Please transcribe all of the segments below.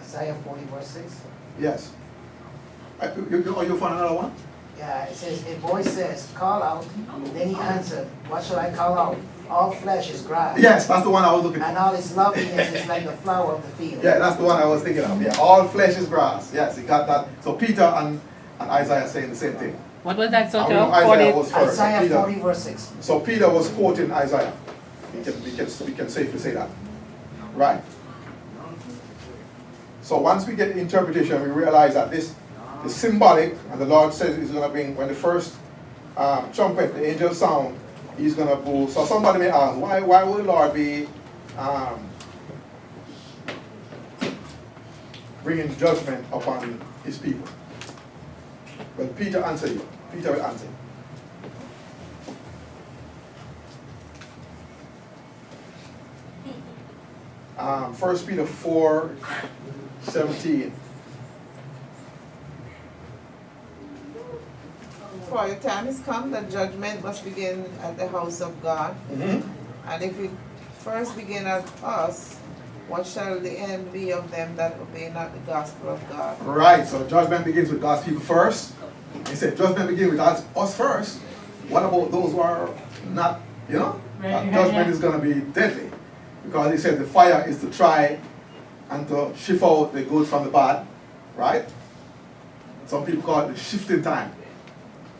Isaiah 40 verse 6. Yes. You found another one? Yeah, it says, a voice says, call out. Then he answered, what shall I call out? All flesh is grass. Yes, that's the one I was looking for. And all its loveliness is like the flower of the field. Yeah, that's the one I was thinking of. Yeah, all flesh is grass. Yes, he got that. So Peter and Isaiah saying the same thing. What was that, And we Soto? know Isaiah was first. So Isaiah Peter, 40 verse 6. so Peter was quoting Isaiah. We can safely say that. Right. So once we get the interpretation, we realize that this is symbolic, and the Lord says He's going to bring, when the first trumpet, the angel sound, He's going to blow. So somebody may ask, why would the Lord be bringing judgment upon His people? Well, Peter answered you. Peter will answer. 1 Peter 4:17. For the time is come that judgment must begin at the house of God. And if it first begin at us, what shall the end be of them that obey not the gospel of God? Right, so judgment begins with God's people first. He said judgment begins with us first. What about those who are not, that judgment is going to be deadly. Because he said the fire is to try and to shift out the good from the bad. Right? Some people call it the shifting time.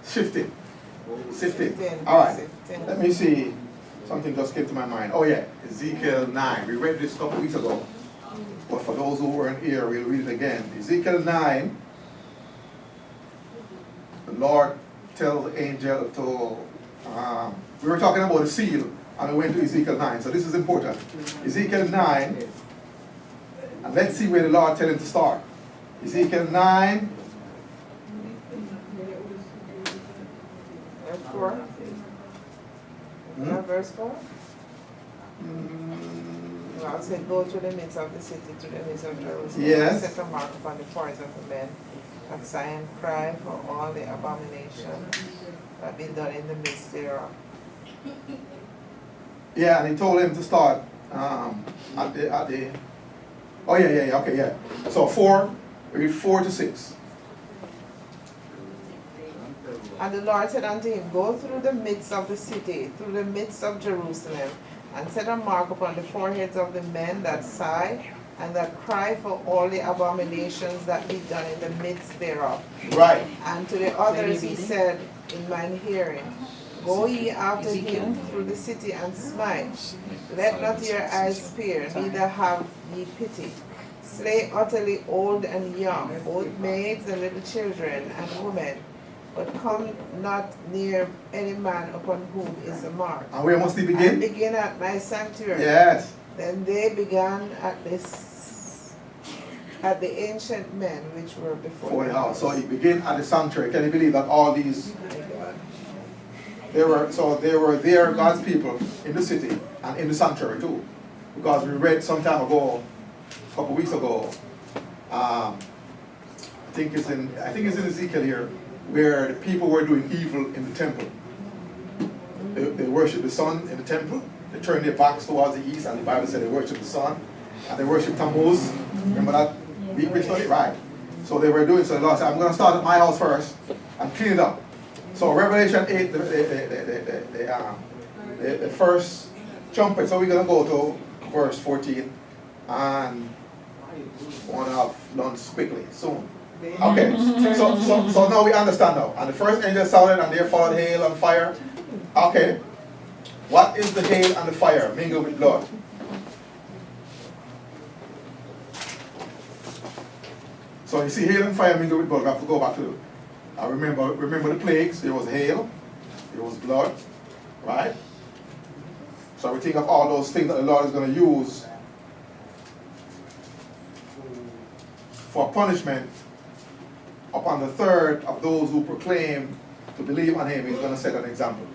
Shifting. All right. Let me see. Something just came to my mind. Oh yeah, Ezekiel 9. We read this a couple weeks ago. But for those who weren't here, we'll read it again. Ezekiel 9. The Lord tells the angel to, we were talking about the seal, and we went to Ezekiel 9, so this is important. Ezekiel 9, and let's see where the Lord tells him to start. Ezekiel 9. Verse 4? Verse 4? God said, go to the midst of the city, to the midst of Jerusalem. Yes. Set a mark upon the foreheads of the men, that Zion cry for all the abominations that be done in the midst thereof. Yeah, and he told him to start at the oh yeah, okay, yeah. So 4 to 6. And the Lord said unto him, go through the midst of the city, through the midst of Jerusalem, and set a mark upon the foreheads of the men that sigh, and that cry for all the abominations that be done in the midst thereof. Right. And to the others he said in mine hearing, go ye after him through the city and smite. Let not your eyes spare, neither have ye pity. Slay utterly old and young, both maids and little children and women. But come not near any man upon whom is a mark. And where must he begin? And begin at my sanctuary. Yes. Then they began at the ancient men which were before the house. So he began at the sanctuary. Can you believe that all these they were there, God's people in the city and in the sanctuary too? Because we read some time ago, a couple weeks ago, I think it's in Ezekiel here, where the people were doing evil in the temple. They worshiped the sun in the temple. They turned their backs towards the east, and the Bible said they worshiped the sun. And they worshiped Tammuz. Remember that? We studied, right? So they were doing so. The Lord said, I'm going to start at my house first and clean it up. So Revelation 8, the first trumpet. So we're going to go to verse 14 and want to have lunch quickly, soon. Okay, so now we understand now. And the first angel sounded, and there followed hail and fire. Okay, what is the hail and the fire mingled with blood? So you see hail and fire mingled with blood. We have to go back to remember the plagues. There was hail, there was blood, right? So we think of all those things that the Lord is going to use for punishment upon the third of those who proclaim to believe on him. He's going to set an example.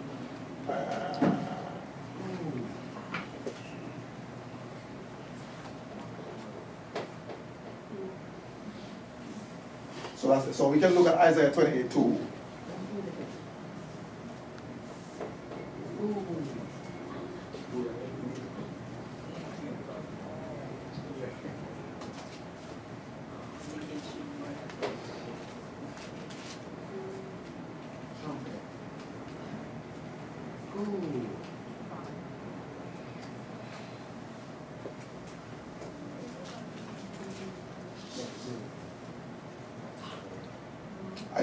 So we can look at Isaiah 28:2.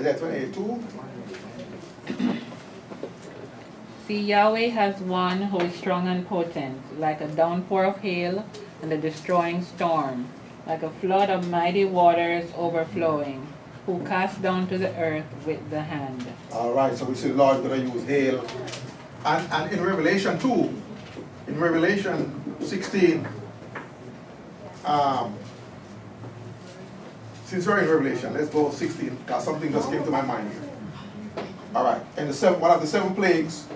Isaiah 28, 2. See, Yahweh has one who is strong and potent, like a downpour of hail and a destroying storm, like a flood of mighty waters overflowing, who casts down to the earth with the hand. All right, so we see the Lord is going to use hail. And in Revelation 2, in Revelation 16, since we're in Revelation, let's go 16, because something just came to my mind here. All right, and one of the 7 plagues,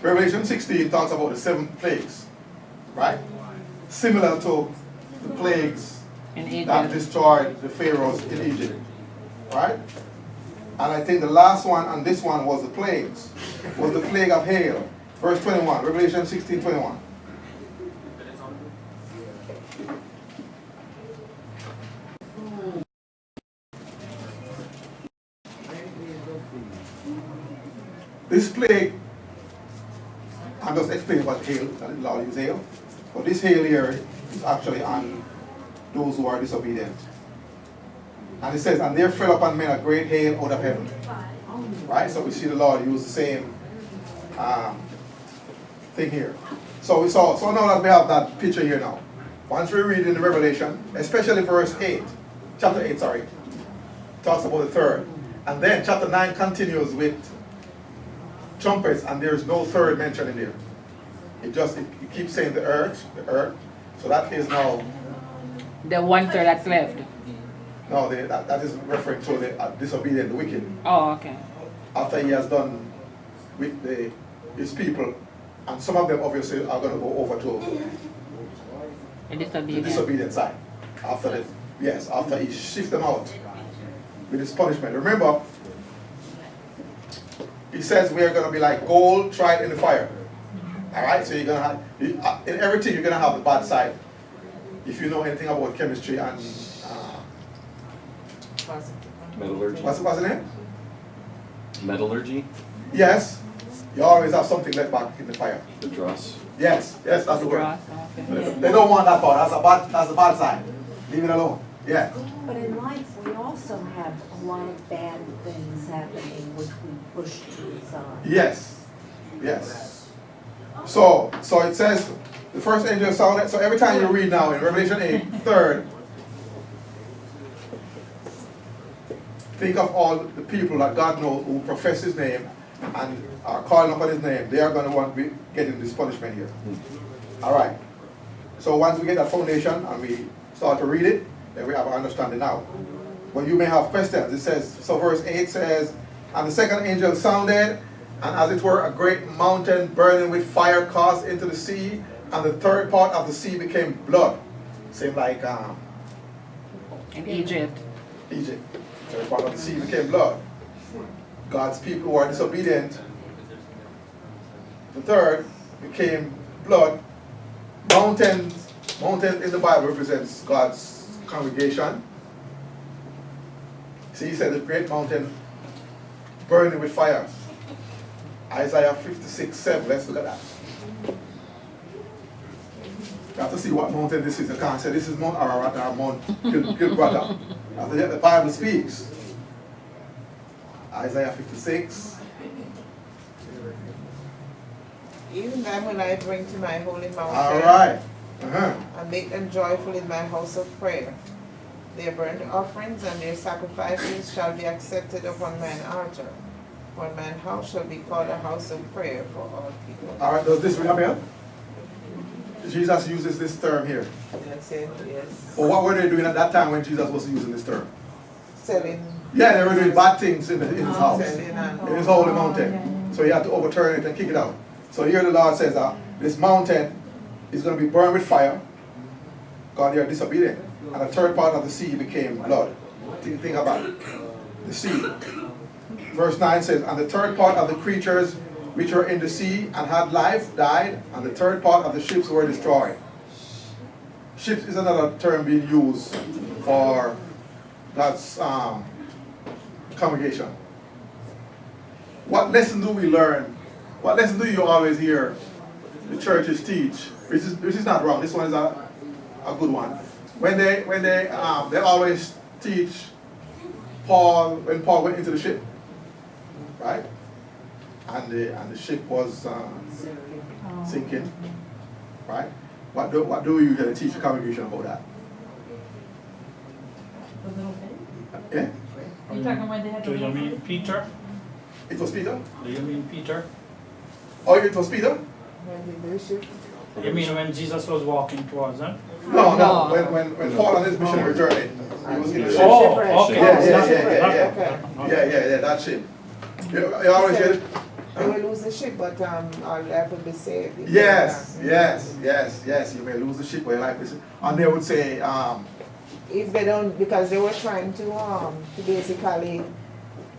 Revelation 16 talks about the 7 plagues, right? Similar to the plagues In Egypt. that destroyed the pharaohs in Egypt, right? And I think the last one and this one was the plagues, was the plague of hail. Verse 21, Revelation 16, 21. This plague, I'm just explaining what hail, that the Lord uses hail. But this hail here is actually on those who are disobedient. And it says, and there fell upon men a great hail out of heaven. Right? So we see the Lord use the same thing here. So now that we have that picture here now, once we read in the Revelation, especially verse 8, chapter 8, sorry, talks about the third. And then chapter 9 continues with trumpets, and there's no third mention in there. It keeps saying the earth. So that is now, The 1/3 that's left. no, that is referring to the disobedient, the wicked. Oh, okay. After he has done with his people, and some of them obviously are going to go over to The the disobedient. disobedient side. After he shifts them out with his punishment. Remember, he says we are going to be like gold tried in the fire. All right, so you're going to have, in everything you're going to have the bad side. If you know anything about chemistry and, Metallurgy. what's the name? Metallurgy. Yes, you always have something left back in the fire. The dross. Yes, that's the word. Dross, okay. They don't want that part, that's the bad side. Leave it alone, yeah. But in life, we also have a lot of bad things happening which we push to the side. Yes, yes. So it says, the first angel sounded, so every time you read now in Revelation 8, third, think of all the people that God knows who profess his name and are calling upon his name. They are going to want to be getting this punishment here. All right. So once we get that foundation and we start to read it, then we have an understanding now. But you may have questions. It says, so verse 8 says, and the second angel sounded, and as it were a great mountain burning with fire cast into the sea, and the third part of the sea became blood. Same like In Egypt. Egypt. The third part of the sea became blood. God's people who are disobedient, the third became blood. Mountain in the Bible represents God's congregation. See, he said the great mountain burning with fire. Isaiah 56:7. Let's look at that. You have to see what mountain this is. You can't say this is Mount Ararat or Mount Gilbrother. After that, the Bible speaks. Isaiah 56. Even them will I bring to my holy mountain. All right. And make them joyful in my house of prayer. Their burnt offerings and their sacrifices shall be accepted upon mine altar. For mine house shall be called a house of prayer for all people. All right. Does this ring a bell? Jesus uses this term here. That's it, yes. Well, what were they doing at that time when Jesus was using this term? Selling. Yeah, they were doing bad things in his house, Selling and in his holy mountain. So he had to overturn it and kick it out. So here the Lord says that this mountain is going to be burned with fire because they are disobedient. And the third part of the sea became blood. Think about it. The sea. Verse 9 says, and the third part of the creatures which were in the sea and had life died, and the third part of the ships were destroyed. Ships is another term being used for God's congregation. What lesson do we learn? What lesson do you always hear the churches teach? Which is not wrong. This one is a good one. When they always teach when Paul went into the ship, right? And the ship was sinking, right? What do you usually teach the congregation about that? Yeah? You talking when they had Do you mean Peter? It was Peter? Do you mean Peter? Oh, it was Peter? When the ship. You mean when Jesus was walking towards them? No, No. when Paul on his missionary journey, he was in the ship. Oh, Shipwreck. okay. Yeah, that ship. You always hear it? They will lose the ship, but our life will be saved. Yes, you may lose the ship, but your life is. And they would say, If they don't, because they were trying to basically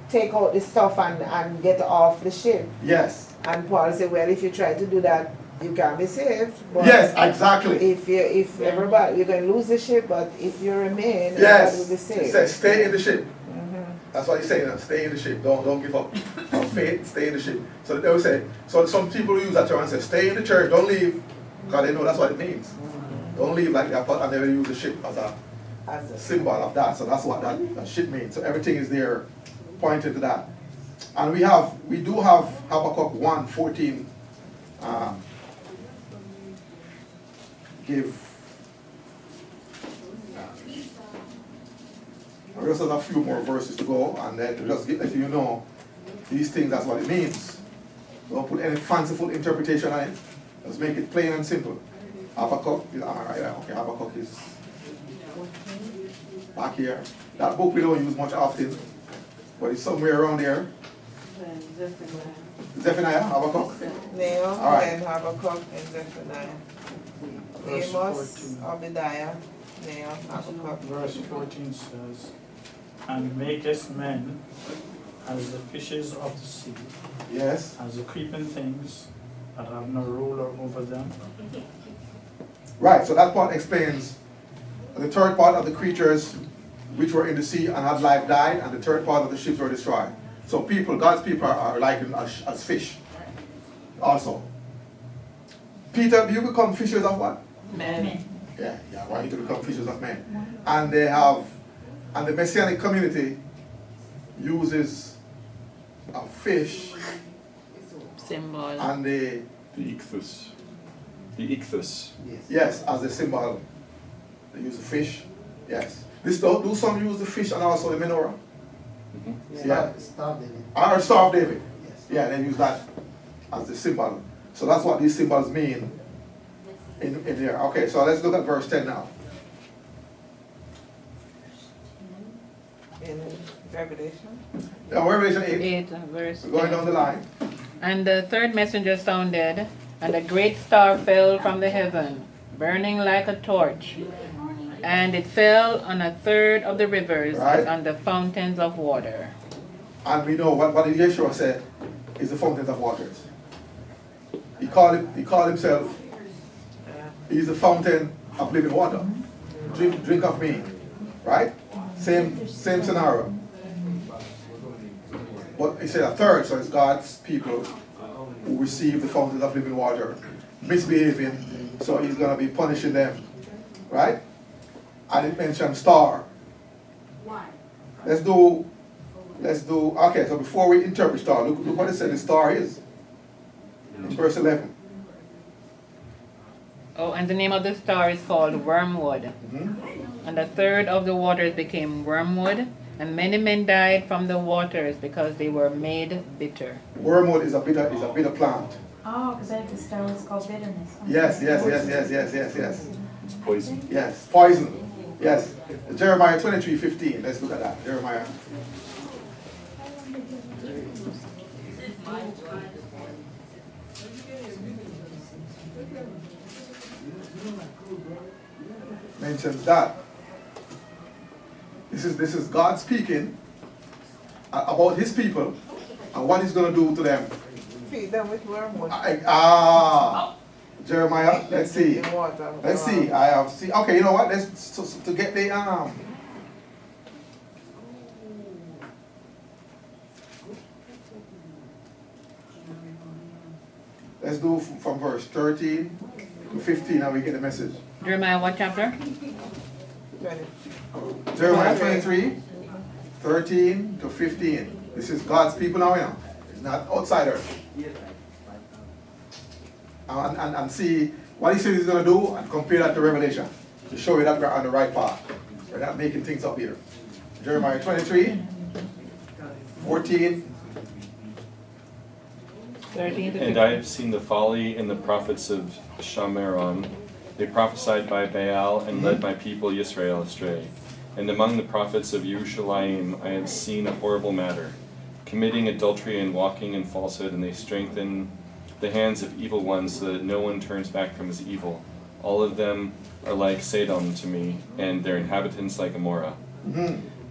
take out the stuff and get off the ship. yes, And Paul said, well, if you try to do that, you can be saved. But yes, exactly. if everybody, you're going to lose the ship, but if you remain, everybody Yes, will be he saved. said, stay in the ship. Mhm. That's what he's saying, stay in the ship. Don't give up on faith, stay in the ship. So they would say, so some people use that term and say, stay in the church, don't leave, because they know that's what it means. Don't leave like that, and they will use the ship as a symbol of that. So that's what that ship means. So everything is there pointing to that. And we do have Habakkuk 1:14 give. I just have a few more verses to go, and then to just let you know these things, that's what it means. Don't put any fanciful interpretation on it. Just make it plain and simple. Habakkuk is alright, okay, Habakkuk is back here. That book we don't use much often, but it's somewhere around there. Zephaniah, Habakkuk. Nahum, All right. then Habakkuk, and Zephaniah. Amos, Obadiah, Nahum, Habakkuk. Verse 14 says, and makest men as the fishes of the sea, Yes. as the creeping things that have no ruler over them. Right, so that part explains the third part of the creatures which were in the sea and had life died, and the third part of the ships were destroyed. So people, God's people are likened as fish also. Peter, do you become fishers of what? Men. Yeah, I want you to become fishers of men. And and the Messianic community uses a fish Symbol. and The ichthus. The ichthus. yes, as a symbol. They use the fish, yes. Do some use the fish and also the menorah? Yeah. Stop David. Or Star of David. Yes. Yeah, they use that as the symbol. So that's what these symbols mean in there. Okay, so let's look at verse 10 now. In Revelation. Now, Revelation 8, 8, verse we're going 10. down the line. And the third messenger sounded, and a great star fell from the heaven, burning like a torch. And it fell on a third of the rivers Right. and on the fountains of water. And we know what did Yeshua said is the fountains of waters. He called himself, he's the fountain of living water. Drink of me. Right? Same scenario. But he said a third, so it's God's people who receive the fountains of living water, misbehaving, so he's going to be punishing them. Right? And it mentioned star. Let's do, okay, so before we interpret star, look what it said the star is. In verse 11. Oh, and the name of the star is called Wormwood. And a third of the waters became wormwood, and many men died from the waters because they were made bitter. Wormwood is a bitter plant. Oh, because I think the star was called bitterness. Yes. It's poison. Yes, poison. Yes. Jeremiah 23:15. Let's look at that. Jeremiah. Mentions that. This is God speaking about his people and what he's going to do to them. Feed them with wormwood. Jeremiah, let's see. In water. Let's see. I have see. Okay, you know what? Let's to get the Let's do from verse 13 to 15 and we get the message. Jeremiah, what chapter? 20. Jeremiah 23, 13 to 15. This is God's people now, you know. It's not outsiders. And see what he says he's going to do and compare that to Revelation to show you that we're on the right path. We're not making things up here. Jeremiah 23, 14. 13 to 15. And I have seen the folly in the prophets of Shamaron. They prophesied by Baal and led my people Israel astray. And among the prophets of Yerushalayim I have seen a horrible matter, committing adultery and walking in falsehood, and they strengthen the hands of evil ones so that no one turns back from his evil. All of them are like Sodom to me, and their inhabitants like Gomorrah.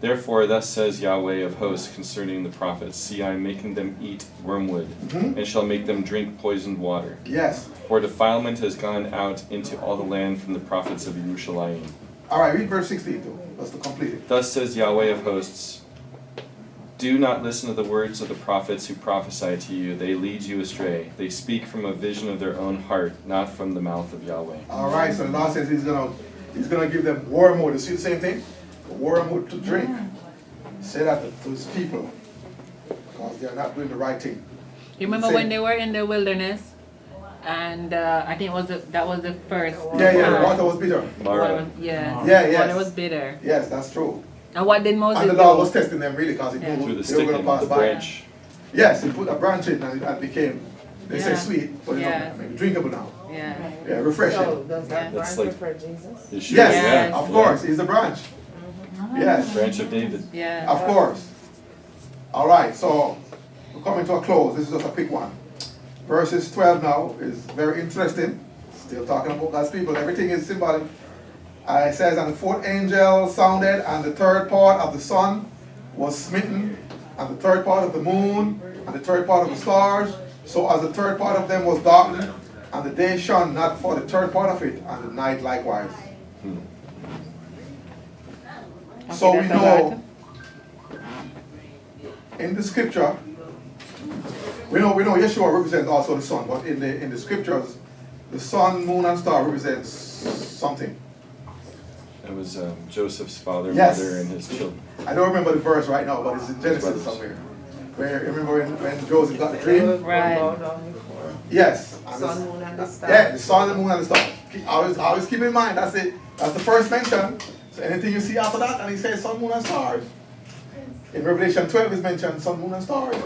Therefore, thus says Yahweh of hosts concerning the prophets, see, I am making them eat wormwood, and shall make them drink poisoned water. Yes. For defilement has gone out into all the land from the prophets of Yerushalayim. All right, read verse 16 too. That's to complete it. Thus says Yahweh of hosts, do not listen to the words of the prophets who prophesy to you. They lead you astray. They speak from a vision of their own heart, not from the mouth of Yahweh. All right, so the Lord says he's gonna give them wormwood. You see the same thing? Wormwood to drink. Say that to his people, because they're not doing the right thing. You remember when they were in the wilderness? And I think that was the first. Yeah, the water was bitter. Mara. Yeah. Yes. Water was bitter. Yes, that's true. And what did Moses And the do? Lord was testing them really because he Yeah. knew Through the they were stick going to and pass the by. branch. Yes, he put a branch in and it became, they say Yeah. sweet, but Yeah. drinkable now. Yeah. Yeah, refreshing. So does that That's branch like- refer Jesus? It should, Yes, Yes. of course, he's the branch. Yes, Branch of David. Yeah. of course. All right, so we're coming to a close. This is just a quick one. Verses 12 now is very interesting. Still talking about God's people. Everything is symbolic. It says, and the fourth angel sounded, and the third part of the sun was smitten, and the third part of the moon, and the third part of the stars. So as the third part of them was darkened, and the day shone not for the third part of it, and the night likewise. So Okay, we that's a know lot. in the scripture, we know Yeshua represents also the sun, but in the scriptures, the sun, moon, and star represents something. That was Joseph's father, Yes. mother, and his children. I don't remember the verse right now, but it's in Genesis Brothers. somewhere. Where remember when Joseph got the dream? Right. Yes. And Sun, moon, and the star. Yeah, the sun, the moon, and the star. Always keep in mind, that's it. That's the first mention. So anything you see after that, and he says sun, moon, and stars. In Revelation 12 is mentioned sun, moon, and stars.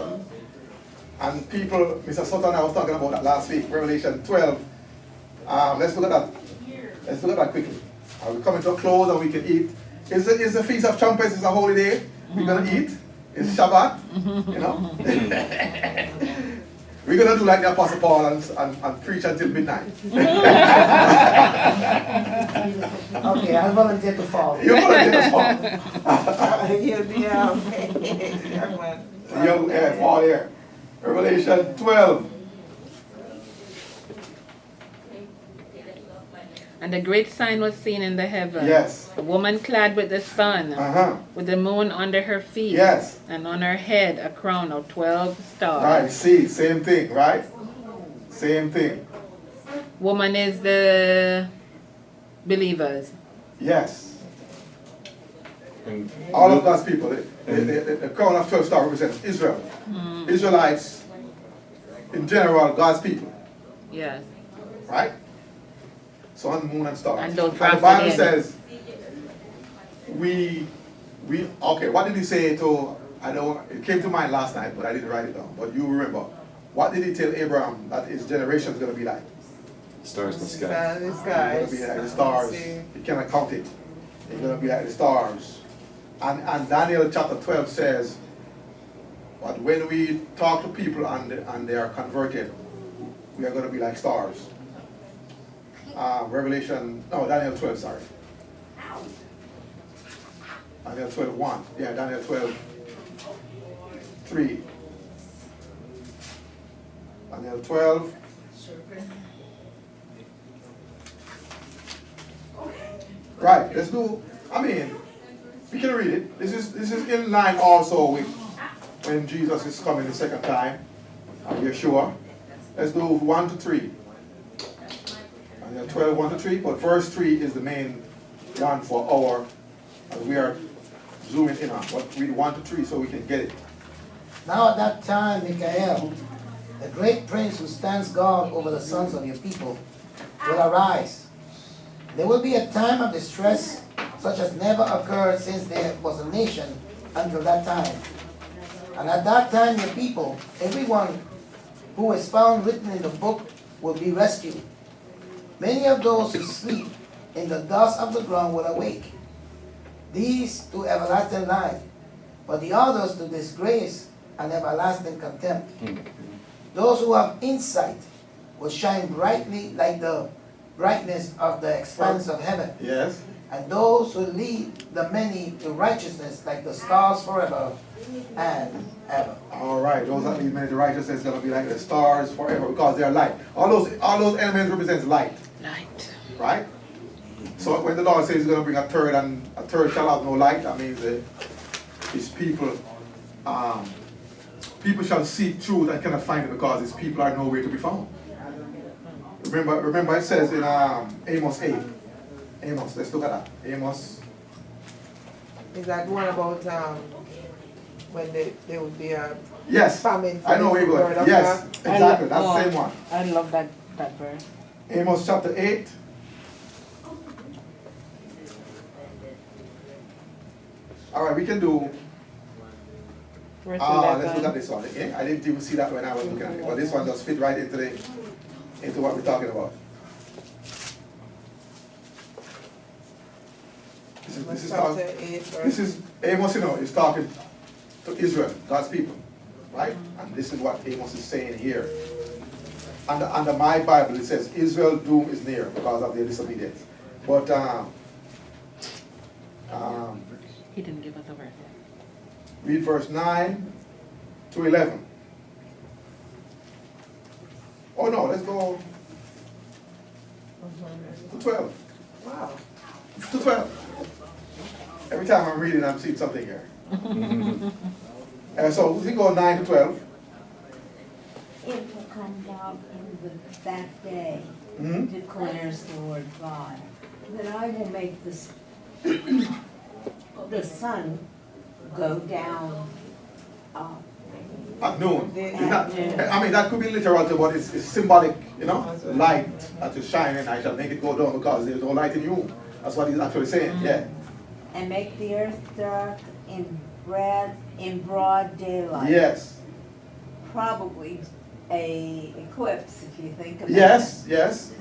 And people, Mr. Sutton, I was talking about that last week, Revelation 12. Let's look at that. Let's look at that quickly. We're coming to a close and we can eat. Is the Feast of Trumpets is a holy day? We're gonna eat. It's Shabbat, you know. We're gonna do like the Apostle Paul and preach until midnight. Okay, I volunteer to fall. You're gonna get us all. You'll be young man. Young fall here. Revelation 12. And a great sign was seen in the heaven. Yes. A woman clad with the sun, with the moon under her feet, Yes. and on her head a crown of 12 stars. Right, see, same thing, right? Same thing. Woman is the believers. Yes. And All of God's people. The crown of 12 stars represents Israel. Israelites, in general, God's people. Yes. Right? Sun, moon, and stars. And those the grafted Bible in. says, okay, what did he say to, it came to mind last night, but I didn't write it down, but you remember. What did he tell Abraham that his generation is going to be like? stars in the sky. These It's going to be like the stars. You cannot count it. It's going to be like the stars. And Daniel chapter 12 says, but when we talk to people and they are converted, we are going to be like stars. Daniel 12, sorry. Daniel 12:1. Yeah, Daniel 12:3. Daniel 12. Right, let's do, we can read it. This is in line also with when Jesus is coming the second time. Are you sure? Let's do 1 to 3. Daniel 12, 1 to 3, but verse 3 is the main one for as we are zoom in on. What read 1 to 3 so we can get it. Now at that time, Michael, the great prince who stands guard over the sons of your people, will arise. There will be a time of distress such as never occurred since there was a nation until that time. And at that time your people, everyone who is found written in the book, will be rescued. Many of those who sleep in the dust of the ground will awake, these to everlasting life, but the others to disgrace and everlasting contempt. Those who have insight will shine brightly like the brightness of the expanse of heaven. Yes. And those who lead the many to righteousness like the stars forever and ever. All right, those that lead many to righteousness is going to be like the stars forever because they are light. All those elements represents light. Light. Right? So when the Lord says he's going to bring a third and a third shall have no light, that means that his people, people shall seek truth and cannot find it because his people are nowhere to be found. Remember it says in Amos 8. Amos, let's look at that. Amos. Is that one about when there would be a Yes, famine? I know where you're going. Yes, exactly. That's the same one. I love that verse. Amos chapter 8. All right, we can do. Verse Let's look 11. at this one. Okay? I didn't even see that when I was looking at it, but this one does fit right into what we're talking about. This is Amos, is talking to Israel, God's people, right? And this is what Amos is saying here. Under my Bible, it says Israel's doom is near because of their disobedience. But He didn't give us a verse. read verse 9 to 11. Oh no, let's go to 12. Wow. To 12. Every time I'm reading, I'm seeing something here. So we go 9 to 12. It will come down in that day, Mhm. declares the Lord God, that I will make this the sun go down At noon. They- I mean, that could be literal too, but it's symbolic, light that is shining, I shall make it go down because there's no light in you. That's what he's actually saying, yeah. and make the earth dark in broad daylight. Yes, Probably a eclipse, if you think about it. yes,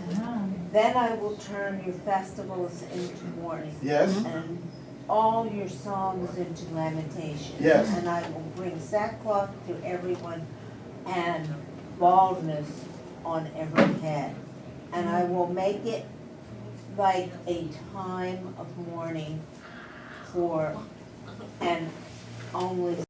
Then I will turn your festivals into mourning. yes, And all your songs into lamentations. Yes. And I will bring sackcloth to everyone and baldness on every head. And I will make it like a time of mourning and only